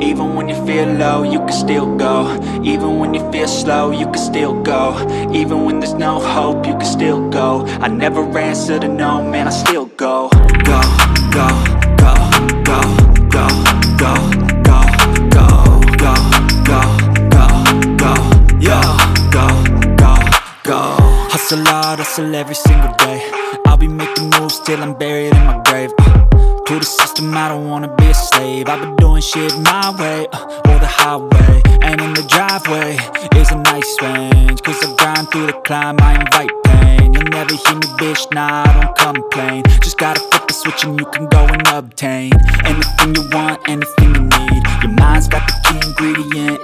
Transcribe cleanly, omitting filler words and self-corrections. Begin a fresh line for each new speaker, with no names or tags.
Even when you feel low, you can still go. Even when you feel slow, you can still go. Even when there's no hope, you can still go. I never answer to no, man, I still go. Go, go, go, go, go, go, go, go, go, go, go, go, yo, go, go, go. Hustle hard, hustle every single day. I'll be making moves till I'm buried in my grave. To the system, I don't wanna be a slave. I've been doing shit my way, or the highway. And in the driveway is a nice range. Cause I grind through the climb, I invite pain. You'll never hear me, bitch, nah, I don't complain. Just gotta flip the switch and you can go and obtain anything you want, anything you need. Your mind's got the key ingredient,